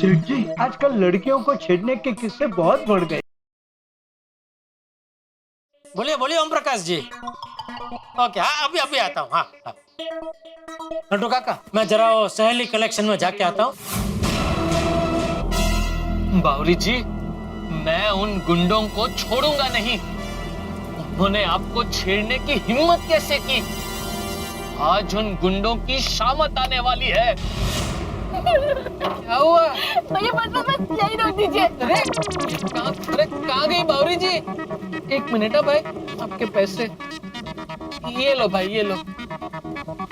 सेठ जी, आजकल लड़कियों को छेड़ने के किस्से बहुत बढ़ गए। बोलिए बोलिए ओम प्रकाश जी। ओके, हाँ अभी अभी आता हूँ। हाँ हाँ। नटू काका, मैं जरा वो सहेली कलेक्शन में जाके आता हूँ। बावरी जी, मैं उन गुंडों को छोड़ूंगा नहीं। उन्होंने आपको छेड़ने की हिम्मत कैसे की? आज उन गुंडों की शामत आने वाली है। क्या हुआ भैया? बस यही रोक दीजिए। अरे कहाँ गई बावरी जी? एक मिनट है भाई, आपके पैसे ये लो भाई, ये लो।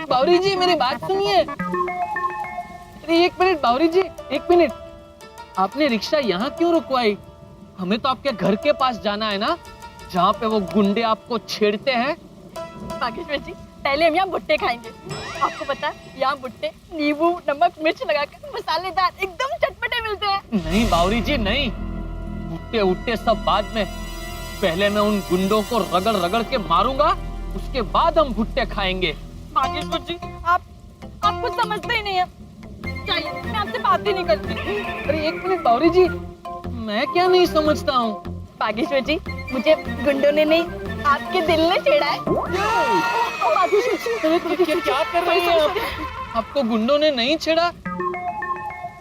बावरी जी मेरी बात सुनिए। अरे एक मिनट बावरी जी, एक मिनट। आपने रिक्शा यहाँ क्यों रुकवाई? हमें तो आपके घर के पास जाना है ना, जहाँ पे वो गुंडे आपको छेड़ते हैं। बागेश्वर जी, पहले हम यहाँ भुट्टे खाएंगे। आपको पता है यहाँ भुट्टे नींबू नमक मिर्च लगाकर मसालेदार एकदम चटपटे मिलते हैं। नहीं बावरी जी नहीं, भुट्टे उट्टे सब बाद में। पहले मैं उन गुंडों को रगड़ रगड़ के मारूंगा, उसके बाद हम भुट्टे खाएंगे। बागेश्वर जी, आप कुछ समझते ही नहीं है। चाहिए मैं आपसे बात ही नहीं करती। अरे एक मिनट बावरी जी, मैं क्या नहीं समझता हूँ? बागेश्वर जी, मुझे गुंडों ने नहीं आपके दिल ने छेड़ा है। बागेश्वर जी, क्या कर रही हैं आप? आपको गुंडों ने नहीं छेड़ा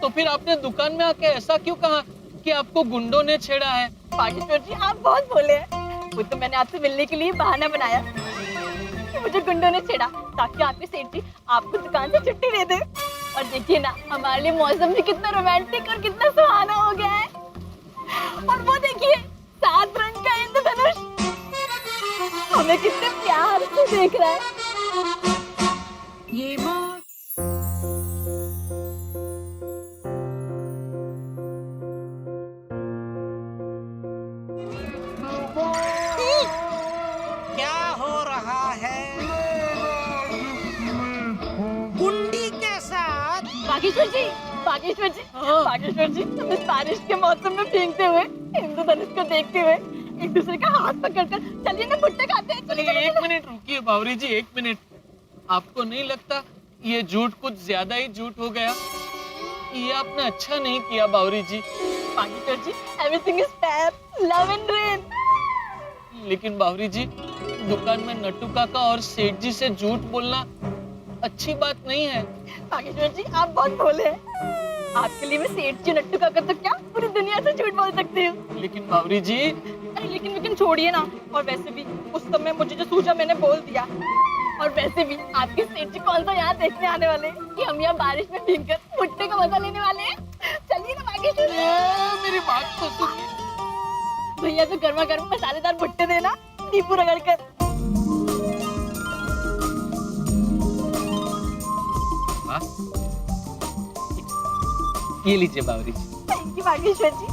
तो फिर आपने दुकान में आके ऐसा क्यों कहा कि आपको गुंडों ने छेड़ा है? बागेश्वर जी, आप बहुत भोले हैं। वो तो मैंने आपसे मिलने के लिए बहाना बनाया कि मुझे गुंडों ने छेड़ा, ताकि आपके सेठ जी आपको दुकान से छुट्टी दे दे। और देखिए ना, हमारे लिए मौसम भी कितना रोमांटिक और कितना सुहाना हो गया है। और वो देखिए, 7 रंग का इंद्रधनुष हमें कितने प्यार से देख रहा है। ये मौत क्या हो रहा है गुंडी के साथ? बागेश्वर जी, बागेश्वर जी, बागेश्वर जी, हम इस बारिश के मौसम में भीगते हुए इंद्रधनुष को देखते हुए एक दूसरे का हाथ पकड़कर चलिए ना भुट्टे खाते हैं। चलिए एक मिनट रुकिए बावरी जी, एक मिनट। आपको नहीं लगता ये झूठ कुछ ज्यादा ही झूठ हो गया? ये आपने अच्छा नहीं किया Bawari ji. Bageshwar ji, everything is fair, love and rain. लेकिन बावरी जी, दुकान में नट्टू काका और सेठ जी से झूठ बोलना अच्छी बात नहीं है। बागेश्वर जी, आप बहुत भोले हैं। आपके लिए मैं सेठ जी नट्टू काका तो क्या पूरी दुनिया से झूठ बोल सकती हूँ। लेकिन बावरी जी, अरे लेकिन छोड़िए ना। और वैसे भी उस समय मुझे जो सूझा मैंने बोल दिया। और वैसे भी आपके सेठ जी कौन सा यहाँ देखने आने वाले हैं कि हम यहाँ बारिश में भीगकर भुट्टे का मजा लेने वाले हैं। चलिए ना बागेश्वर जी। मेरी बात तो सुनिए। भैया तो गर्मा गर्म मसालेदार भुट्टे देना, नींबू रगड़ कर। ये लीजिए बावरी जी। थैंक यू बागेश्वर जी।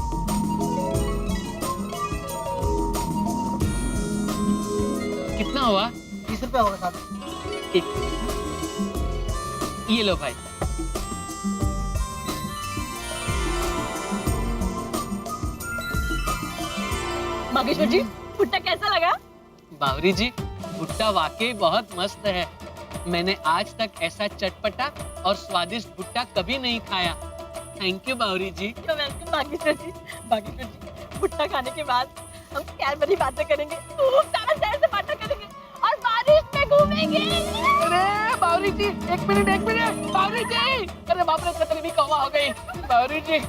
कितना हुआ? 20 रुपए होगा साहब। एक, ये लो भाई। बागेश्वर जी, भुट्टा कैसा लगा? बावरी जी, भुट्टा वाकई बहुत मस्त है। मैंने आज तक ऐसा चटपटा और स्वादिष्ट भुट्टा कभी नहीं खाया। थैंक यू बावरी जी। तो वेलकम बागेश्वर जी। बागेश्वर जी, भुट्टा खाने के बाद हम प्यार भरी बातें करेंगे, खूब सारा शहर से बातें करेंगे और बारिश में घूमेंगे। अरे बावरी जी, एक मिनट बावरी जी। अरे बाप रे, पता नहीं कौवा हो गई बावरी जी।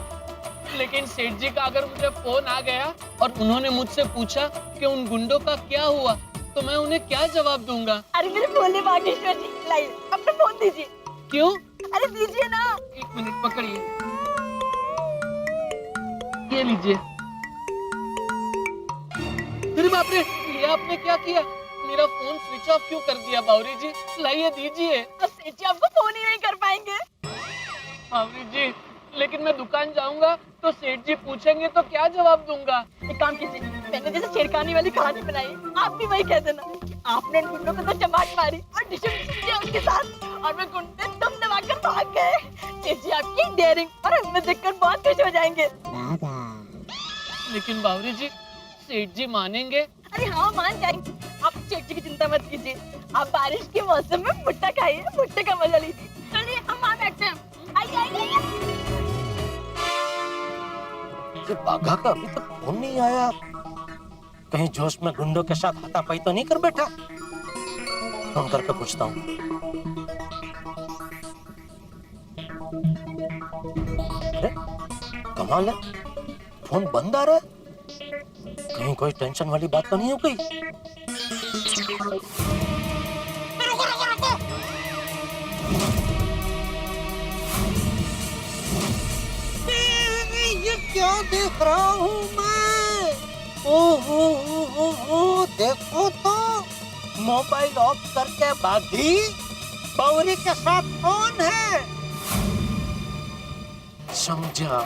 लेकिन सेठ जी का अगर मुझे फोन आ गया और उन्होंने मुझसे पूछा कि उन गुंडों का क्या हुआ, तो मैं उन्हें क्या जवाब दूंगा? अरे मेरे भोले बागेश्वर जी, लाइए अपना फोन दीजिए। क्यों? अरे दीजिए ना। एक मिनट पकड़िए, ये लीजिए। अरे बाप रे, ये आपने क्या किया? मेरा फोन स्विच ऑफ क्यों कर दिया बावरी जी? लाइए दीजिए। अब सेठ जी आपको फोन ही नहीं कर पाएंगे। बावरी जी, लेकिन मैं दुकान जाऊंगा तो सेठ जी पूछेंगे तो क्या जवाब दूंगा? एक काम कीजिए, मैंने जैसे छेड़खानी वाली कहानी बनाई, आप भी वही कह देना कि आपने उन गुंडों को तो चमाट मारी और डिशम किया उनके साथ और वे गुंडे दम दबाकर भाग गए। सेठ जी आपकी डेयरिंग और हिम्मत देखकर बहुत खुश हो जाएंगे। लेकिन बावरी जी, सेठ जी मानेंगे? अरे हाँ, मान जाएंगे। आप सेठ जी की चिंता मत कीजिए। आप बारिश के मौसम में भुट्टा खाइए, भुट्टे का मजा लीजिए। चलिए हम वहाँ बैठते हैं। आइए आइए आइए। ये बाघा का अभी तक फोन नहीं आया। कहीं जोश में गुंडों के साथ हाथापाई तो नहीं कर बैठा। फोन करके पूछता हूँ। अरे कमाल है, फोन बंद आ रहा है। कहीं कोई टेंशन वाली बात तो नहीं हो गई? रुको रुको रुको। ये क्या देख रहा हूँ मैं? ओहो देखो तो, मोबाइल ऑफ करके बागी बावरी के साथ कौन है? समझा,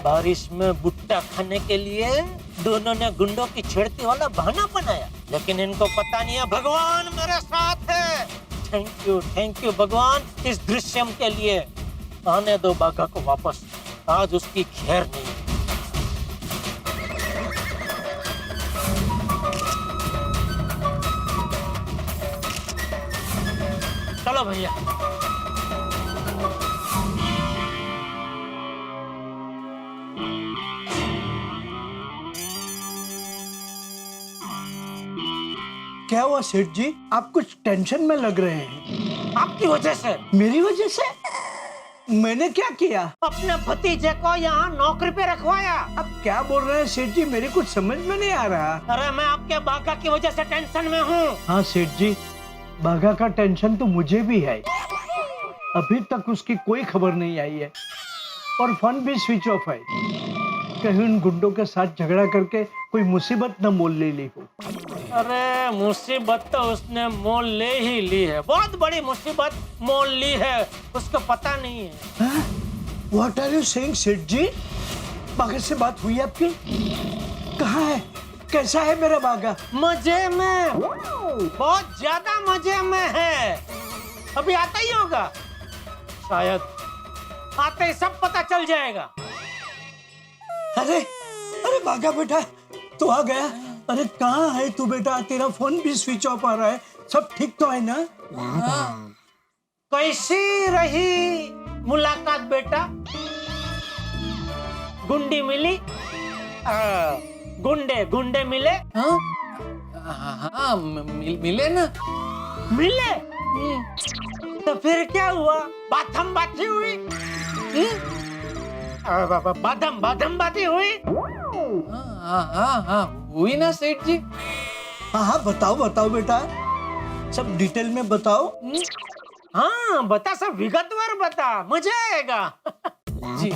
बारिश में भुट्टा खाने के लिए दोनों ने गुंडों की छेड़ती वाला बहाना बनाया, लेकिन इनको पता नहीं है भगवान मेरे साथ है। थैंक यू भगवान इस दृश्यम के लिए। आने दो बाघा को वापस, आज उसकी खैर नहीं। चलो भैया। क्या हुआ सेठ जी, आप कुछ टेंशन में लग रहे हैं? आपकी वजह से। मेरी वजह से? मैंने क्या किया? अपने भतीजे को यहाँ नौकरी पे रखवाया। आप क्या बोल रहे हैं सेठ जी, मेरी कुछ समझ में नहीं आ रहा। अरे मैं आपके बाघा की वजह से टेंशन में हूँ। हाँ सेठ जी, बाघा का टेंशन तो मुझे भी है। अभी तक उसकी कोई खबर नहीं आई है और फोन भी स्विच ऑफ है। कहीं उन गुंडों के साथ झगड़ा करके कोई मुसीबत न मोल ले ली हो। अरे मुसीबत तो उसने मोल ले ही ली है, बहुत बड़ी मुसीबत मोल ली है, उसको पता नहीं है। What are you saying सेठ जी? बाघा से बात हुई आपकी? कहाँ है? कैसा है मेरा बाघा? मजे में, बहुत ज्यादा मजे में है। अभी आता ही होगा, शायद आते ही सब पता चल जाएगा। अरे अरे बाघा बेटा, तू आ गया। अरे कहाँ है तू बेटा? तेरा फोन भी स्विच ऑफ आ रहा है। सब ठीक तो है ना? कैसी रही मुलाकात बेटा? गुंडी मिली? गुंडे मिले? हाँ हाँ मिले ना। मिले? तो फिर क्या हुआ? बाथम बाती हुई? बाथम बाती हुई? हाँ हुई ना सेठ जी। हाँ बताओ बेटा, सब डिटेल में बताओ। हाँ बता, सब विगतवार बता, मजा आएगा। जी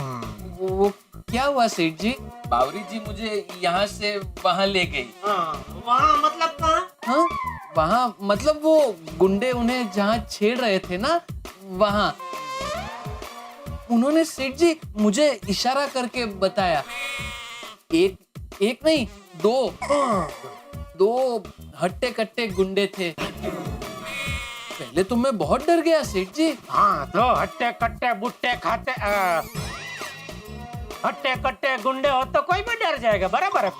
वो क्या हुआ सेठ जी? बावरी जी मुझे यहाँ से वहाँ ले गई। वहाँ मतलब कहाँ? हाँ वहाँ मतलब वो गुंडे उन्हें जहाँ छेड़ रहे थे ना, वहाँ उन्होंने सेठ जी मुझे इशारा करके बताया। एक नहीं, दो हट्टे कट्टे गुंडे थे। पहले तो मैं बहुत डर गया सेठ जी। हाँ, दो हट्टे कट्टे बुट्टे खाते हट्टे कट्टे गुंडे हो तो कोई भी डर जाएगा, बराबर है।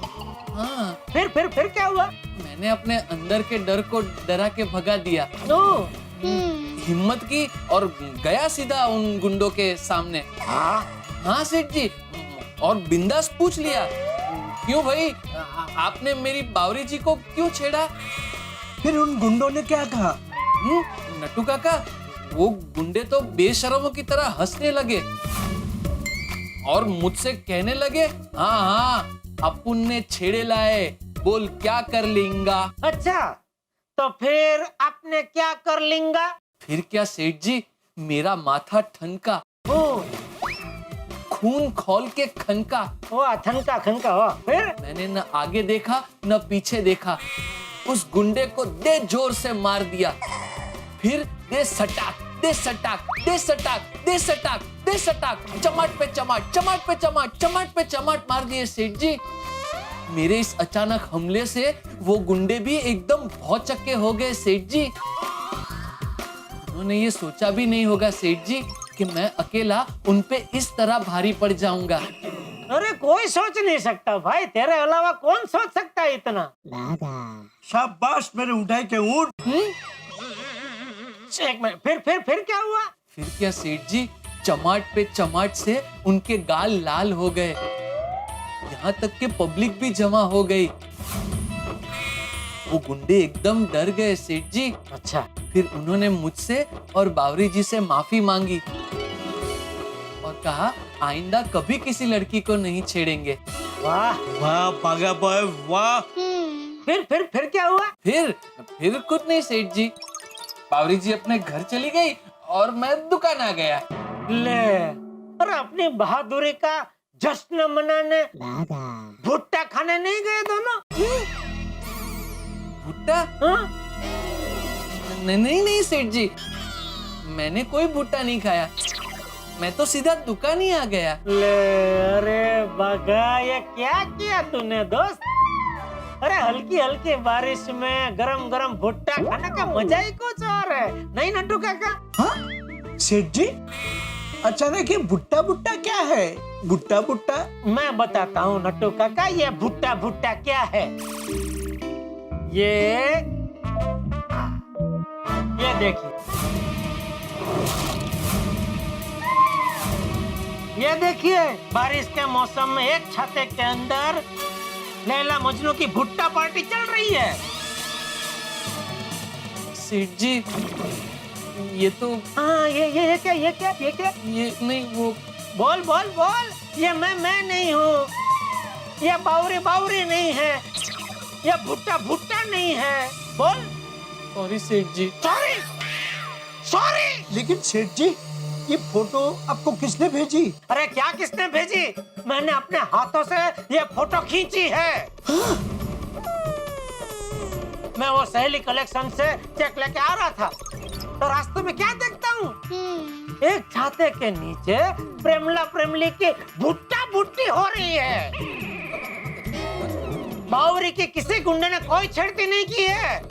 हाँ फिर क्या हुआ? मैंने अपने अंदर के डर को डरा के भगा दिया। हिम्मत की और गया सीधा उन गुंडों के सामने। हाँ सेठ जी, और बिंदास पूछ लिया, क्यों भाई आपने मेरी बावरी जी को क्यों छेड़ा? फिर उन गुंडों ने क्या कहा? नट्टू काका, वो गुंडे तो बेशर्मों की तरह हंसने लगे और मुझसे कहने लगे, हाँ अपुन ने छेड़े लाए, बोल क्या कर लेंगा। अच्छा, तो फिर आपने क्या कर लेंगा? फिर क्या सेठ जी, मेरा माथा ठनका, खून खौल के खनका। खनका हुआ। फिर मैंने न आगे देखा न पीछे देखा, उस गुंडे को दे जोर से मार दिया। फिर दे सटाक, दे सटाक, दे सटाक, दे सटाक, दे सटाक, चमाट पे चमाट, चमाट पे चमाट, चमाट पे चमाट मार दिए सेठ जी। मेरे इस अचानक हमले से वो गुंडे भी एकदम भौचक्के हो गए सेठ जी। उन्होंने ये सोचा भी नहीं होगा सेठ जी कि मैं अकेला उन पे इस तरह भारी पड़ जाऊंगा। अरे कोई सोच नहीं सकता भाई, तेरे अलावा कौन सोच सकता है इतना? शाबाश मेरे उठाए के ऊंट। एक मिनट, फिर क्या हुआ? फिर क्या सेठ जी, चमाट पे चमाट से उनके गाल लाल हो गए। यहाँ तक कि पब्लिक भी जमा हो गई। वो गुंडे एकदम डर गए सेठ जी। अच्छा, फिर उन्होंने मुझसे और बावरी जी से माफी मांगी और कहा आइंदा कभी किसी लड़की को नहीं छेड़ेंगे। वाह वाह बागा बॉय वाह। फिर क्या हुआ? फिर कुछ नहीं सेठ जी। बावरी जी अपने घर चली गई और मैं दुकान आ गया। ले, और अपनी बहादुरी का जश्न मनाने भुट्टा खाने नहीं गए दोनों? भुट्टा? हाँ? नहीं सेठ जी, मैंने कोई भुट्टा नहीं खाया। मैं तो सीधा दुकान ही आ गया। ले, अरे बगा, ये क्या किया तूने दोस्त? अरे हल्की हल्की बारिश में गरम गरम भुट्टा खाने का मजा ही कुछ और है, नहीं नट्टू काका? हाँ सेठ जी, अचानक ये भुट्टा भुट्टा क्या है? भुट्टा भुट्टा मैं बताता हूँ नट्टू काका, ये भुट्टा भुट्टा क्या है। ये देखिए, ये देखिए, बारिश के मौसम में एक छाते के अंदर लैला मजनू की भुट्टा पार्टी चल रही है। सेठ जी, ये तो हाँ, ये क्या ये नहीं, वो बोल बोल बोल। ये मैं नहीं हूँ, ये बावरी नहीं है, ये भुट्टा भुट्टा नहीं है। बोल। सॉरी सेठ जी। सॉरी। लेकिन सेठ जी, ये फोटो आपको किसने भेजी? अरे क्या किसने भेजी? मैंने अपने हाथों से ये फोटो खींची है। मैं वो सहेली कलेक्शन से चेक लेके आ रहा था, तो रास्ते में क्या देखता हूँ, एक छाते के नीचे प्रेमला प्रेमली की भुट्टा भुट्टी हो रही है। बावरी की किसी गुंडे ने कोई छेड़ती नहीं की है।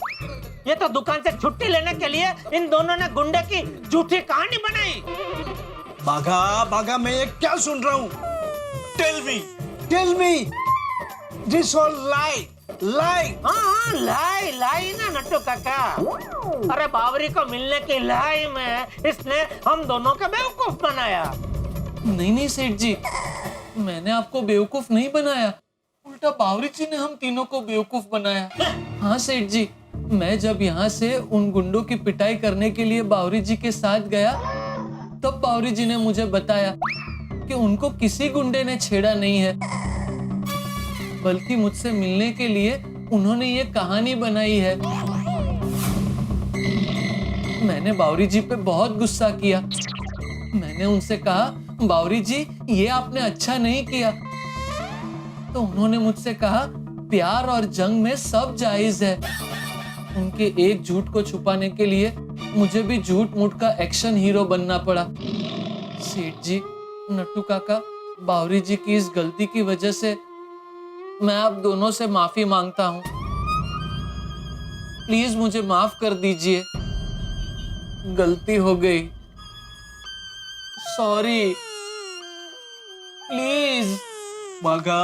ये तो दुकान से छुट्टी लेने के लिए इन दोनों ने गुंडे की झूठी कहानी बनाई। बागा मैं ये क्या सुन रहा हूँ? Tell me this all lie. हाँ, लाई ना नट्टू काका। अरे बावरी को मिलने की लाई में इसने हम दोनों का बेवकूफ बनाया। नहीं सेठ जी, मैंने आपको बेवकूफ नहीं बनाया, उल्टा बावरी जी ने हम तीनों को बेवकूफ बनाया। हाँ सेठ जी, मैं जब यहाँ से उन गुंडों की पिटाई करने के लिए बावरी जी के साथ गया, तब बावरी जी ने मुझे बताया कि उनको किसी गुंडे ने छेड़ा नहीं है, बल्कि मुझसे मिलने के लिए उन्होंने ये कहानी बनाई है। मैंने बावरी जी पे बहुत गुस्सा किया। मैंने उनसे कहा, बावरी जी ये आपने अच्छा नहीं किया। तो उन्होंने मुझसे कहा, प्यार और जंग में सब जायज है। उनके एक झूठ को छुपाने के लिए मुझे भी झूठ मूठ का एक्शन हीरो बनना पड़ा। सेठ जी, नट्टू काका, बावरी जी की इस गलती की वजह से मैं आप दोनों से माफी मांगता हूँ। प्लीज मुझे माफ कर दीजिए, गलती हो गई। Sorry, please. Baga,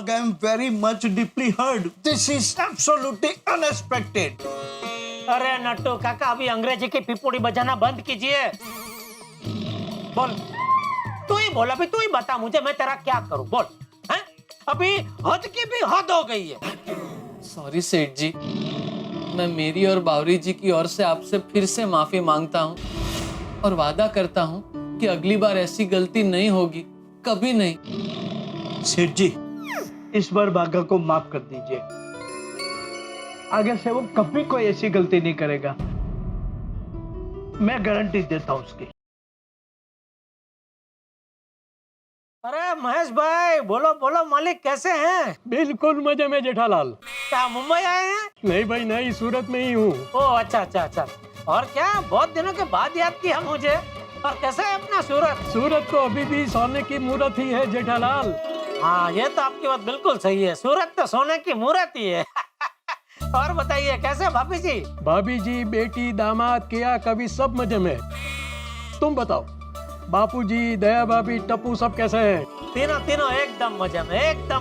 I'm very much deeply hurt. This is absolutely unexpected. अरे नट्टू काका, अभी अंग्रेजी की पिपुड़ी बजाना बंद कीजिए। बोल, तू ही बोल, अभी तू ही बता मुझे, मैं तेरा क्या करूं? बोल। हैं? अभी हद की भी हद हो गई है। सॉरी सेठ जी, मैं मेरी और बावरी जी की ओर से आपसे फिर से माफी मांगता हूँ और वादा करता हूँ कि अगली बार ऐसी गलती नहीं होगी, कभी नहीं। सेठ जी, इस बार बागा को माफ कर दीजिए। आगे से वो कभी कोई ऐसी गलती नहीं करेगा, मैं गारंटी देता हूँ उसकी। अरे महेश भाई, बोलो बोलो, मालिक कैसे हैं? बिल्कुल मजे में जेठालाल। क्या मुंबई आए हैं? नहीं भाई नहीं, सूरत में ही हूँ। ओह अच्छा। और क्या बहुत दिनों के बाद याद किया मुझे? और कैसा है अपना सूरत? सूरत तो अभी भी सोने की मूरत ही है जेठालाल। हाँ, ये तो आपकी बात बिल्कुल सही है, सूरत तो सोने की मूरत ही है। और बताइए कैसे भाभी जी? भाभी जी, बेटी, दामाद, किया कभी सब मजे में। तुम बताओ, बापूजी, दया भाभी, टप्पू सब कैसे हैं? तीनों एकदम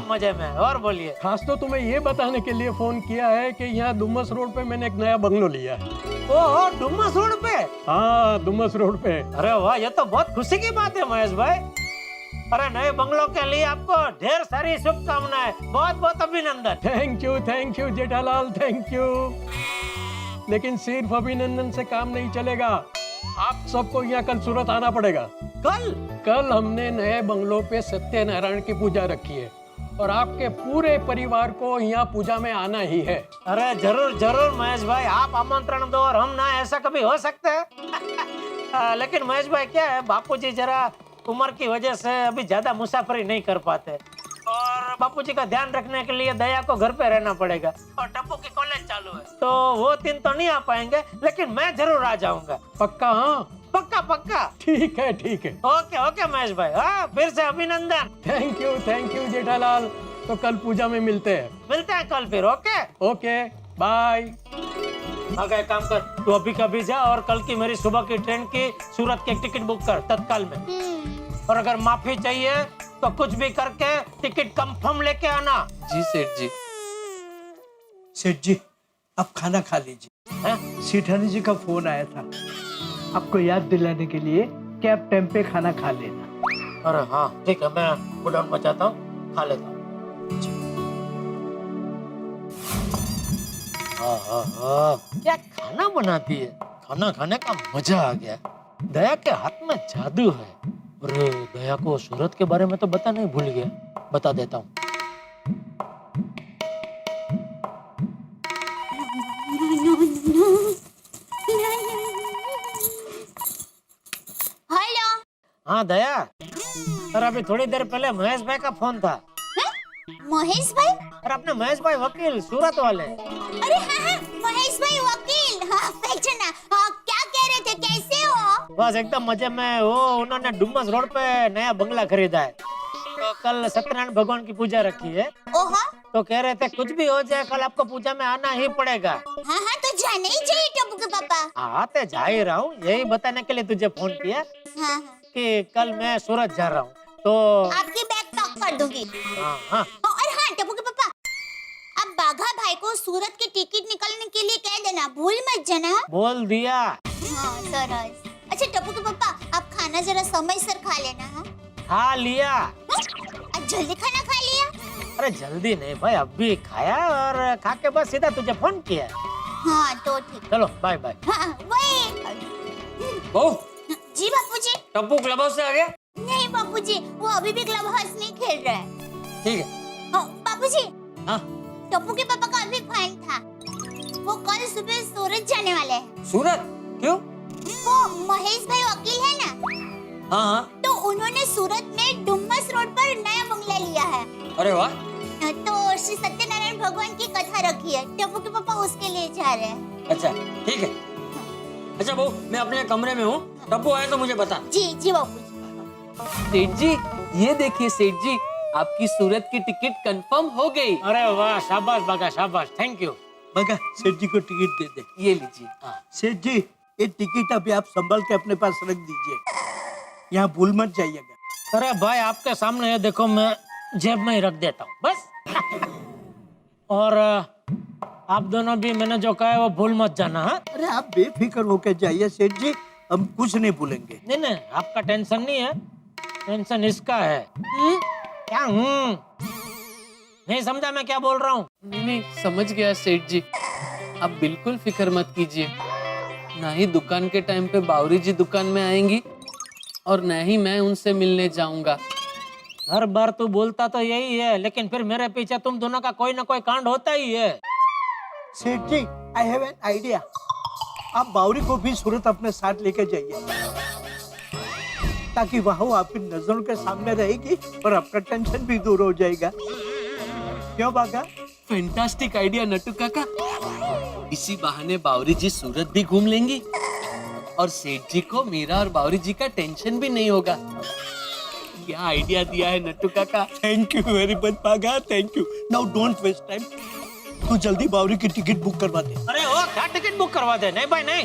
मजे में। और बोलिए। खास तो तुम्हें ये बताने के लिए फोन किया है कि यहाँ डुमस रोड पे मैंने एक नया बंगलो लिया है। ओह, डुमस रोड पे? हाँ, डुमस रोड पे। अरे वाह, ये तो बहुत खुशी की बात है महेश भाई। अरे नए बंगलों के लिए आपको ढेर सारी शुभकामनाएं, बहुत बहुत अभिनंदन। Thank you Jethalal, thank you. लेकिन सिर्फ अभिनंदन से काम नहीं चलेगा, आप सबको यहाँ कल सूरत आना पड़ेगा। कल हमने नए बंगलों पे सत्यनारायण की पूजा रखी है और आपके पूरे परिवार को यहाँ पूजा में आना ही है। अरे जरूर जरूर महेश भाई, आप आमंत्रण दो और हम ना, ऐसा कभी हो सकता है? लेकिन महेश भाई क्या है, बापूजी जरा उम्र की वजह से अभी ज्यादा मुसाफरी नहीं कर पाते और बापूजी का ध्यान रखने के लिए दया को घर पे रहना पड़ेगा और टप्पू की कॉलेज चालू है, तो वो 3 तो नहीं आ पाएंगे, लेकिन मैं जरूर आ जाऊंगा। पक्का? हाँ पक्का पक्का। ठीक है ठीक है। ओके ओके महेश भाई, हाँ फिर से अभिनंदन। Thank you Jethalal. तो कल पूजा में मिलते हैं कल फिर। Okay bye. अगर एक काम कर, तू अभी कभी जा और कल की मेरी सुबह की ट्रेन की सूरत की टिकट बुक कर तत्काल में, और अगर माफी चाहिए तो कुछ भी करके टिकट कंफर्म लेके आना। जी सेठ जी। सेठ जी आप खाना खा लीजिए। हैं? सेठानी जी का फोन आया था, आपको याद दिलाने के लिए कि आप टाइम पे खाना खा लेना। अरे हाँ ठीक है, मैं गुडाउन मचाता हूँ, खा लेता हूँ। क्या खाना बनाती है, खाना खाने का मजा आ गया। दया के हाथ में जादू है। अरे दया को सूरत के बारे में तो बता नहीं, भूल गया, बता देता हूँ। हेलो। हाँ दया, अरे अभी थोड़ी देर पहले महेश भाई का फोन था। महेश भाई? अरे अपने महेश भाई वकील सूरत वाले। अरे हाँ, महेश भाई वकील। हाँ, पहचाना। हाँ, क्या कह रहे थे, कैसे हो? बस एकदम मजे में। वो उन्होंने डुमस रोड पे नया बंगला खरीदा है, तो कल सत्यनारायण भगवान की पूजा रखी है, ओहा। तो कह रहे थे कुछ भी हो जाए कल आपको पूजा में आना ही पड़ेगा। हाँ, तो जाना ही चाहिए टप्पू के पापा। हाँ तो जा ही रहा हूँ, यही बताने के लिए तुझे फोन किया हाँ, कि कल मैं सूरत जा रहा हूँ, तो आपकी बैग पैक कर दूंगी। हाँ। और हाँ टप्पू के पापा, आप बाघा भाई को सूरत की टिकट निकालने के लिए कह देना, भूल मत जाना। बोल दिया। हाँ सरस। अच्छा टप्पू के पापा, आप खाना जरा समय से खा लेना। हाँ, खा लिया। आज जल्दी खाना खा लिया? अरे जल्दी नहीं भाई, अभी खाया और खा के बस सीधा तुझे फोन किया। हाँ तो ठीक। चलो बाय बाय। हाँ वही। बहू, जी बापूजी। टप्पू क्लब हाउस से आ गया? नहीं बापूजी, वो अभी भी क्लब हाउस नहीं खेल रहा है। ठीक है। बापूजी, हाँ टप्पू के पापा का अभी फोन था, वो कल सुबह सूरत जाने वाले हैं। सूरत? क्यों? वो महेश भाई वकील है ना, हाँ, तो उन्होंने सूरत में डुमस रोड पर नया बंगला लिया है। अरे वाह। तो श्री सत्यनारायण भगवान की कथा रखी है, टप्पू के पापा उसके लिए जा रहे हैं। अच्छा ठीक है। अच्छा बहू, मैं अपने कमरे में हूँ, टप्पू आए तो मुझे बता। जी बापूजी। सेठ जी, ये देखिए सेठ जी, आपकी सूरत की टिकट कंफर्म हो गई। अरे वाह, शाबाश बागा, शाबाश, थैंक यू। बगा सेठ जी को टिकट दे दे। ये लीजिए। सेठ जी ये टिकट अभी आप संभाल के अपने पास रख दीजिए, यहाँ भूल मत जाइएगा। अरे भाई आपके सामने ये देखो, मैं जेब में ही रख देता हूँ बस। और आप दोनों भी मैंने जो कहा है वो भूल मत जाना। हाँ अरे आप बेफिक्र होकर जाइए सेठ जी, हम कुछ नहीं भूलेंगे। नहीं, आपका टेंशन नहीं है, टेंशन इसका है। क्या नहीं समझा मैं क्या बोल रहा हूँ? नहीं समझ गया सेठ जी, आप बिल्कुल फिक्र मत कीजिए। ना ही दुकान के टाइम पे बावरी जी दुकान में आएंगी और न ही मैं उनसे मिलने जाऊंगा। हर बार तू बोलता तो यही है, लेकिन फिर मेरे पीछे तुम दोनों का कोई ना कोई कांड होता ही है। सेठ जी आई हैव एन आइडिया, आप बावरी को भी सूरत अपने साथ लेकर जाइए, ताकि वहाँ वो आपकी नजरों के सामने रहेगी और आपका टेंशन भी दूर हो जाएगा। क्यों बागा? फैंटास्टिक आइडिया नट्टू काका। इसी बहाने बावरी जी सूरत भी घूम लेंगी और सेठ जी को मीरा और बावरी जी का टेंशन भी नहीं होगा। क्या आइडिया दिया है Nattu Kaka. Thank you very much Bagha, thank you. Now don't waste time, तू जल्दी बावरी की टिकट बुक करवा दे। अरे ओ क्या टिकट बुक करवा दे? नहीं भाई नहीं,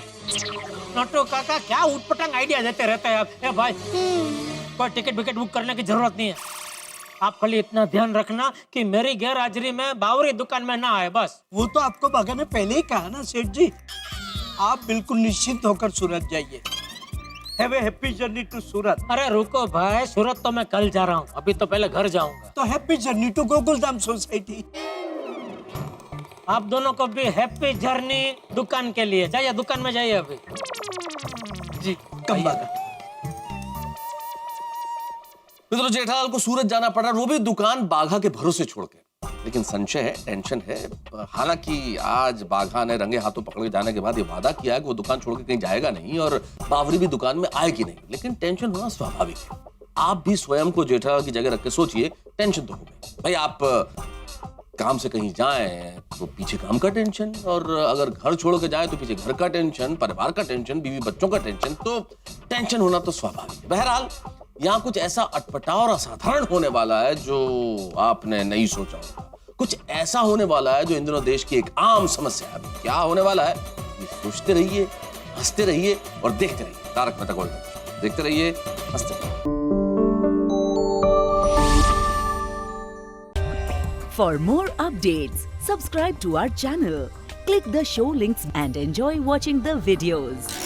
नट्टू काका क्या उठपटांग आइडिया देते रहते हैं आप। ए भाई कोई टिकट विकेट बुक करने की जरूरत नहीं है, आप खाली इतना ध्यान रखना कि मेरी गैर हाजिरी में बावरी दुकान में ना आए बस। वो तो आपको बागा ने पहले ही कहा ना सेठ जी, आप बिल्कुल निश्चिंत होकर सूरत जाइए। Have a happy journey to Surat. अरे रुको भाई, सूरत तो मैं कल जा रहा हूँ, अभी तो पहले घर जाऊंगा। तो happy journey to Gokuldham society. आप दोनों को भी हैप्पी जर्नी दुकान के लिए। जाइए दुकान में जाइए अभी। जी कम बात। मित्रों, जेठालाल को सूरत जाना पड़ रहा है, वो भी दुकान बाघा के भरोसे छोड़ के। लेकिन संशय है, टेंशन है। हालांकि आज बाघा ने रंगे हाथों पकड़ के जाने के बाद ये वादा किया है कि वो दुकान छोड़ के कहीं जाएगा नहीं और बावरी भी दुकान में आएगी नहीं। लेकिन टेंशन होना स्वाभाविक है। आप भी स्वयं को जेठालाल की जगह रख के सोचिए, टेंशन तो हो गई भाई। आप काम से कहीं जाएं तो पीछे काम का टेंशन, और अगर घर छोड़ के जाए तो पीछे घर का टेंशन, परिवार का टेंशन, बीवी बच्चों का टेंशन। तो टेंशन होना तो स्वाभाविक है। बहरहाल यहाँ कुछ ऐसा अटपटा और असाधारण होने वाला है जो आपने नहीं सोचा होगा। कुछ ऐसा होने वाला है जो इन दिनों देश की एक आम समस्या है। क्या होने वाला है, ये सोचते रहिए, हंसते रहिए और देखते रहिए। तारक मेहता का उल्टा चश्मा। देखते रहिए, हंसते रहिए। For more updates, subscribe to our channel, click the show links and enjoy watching the videos.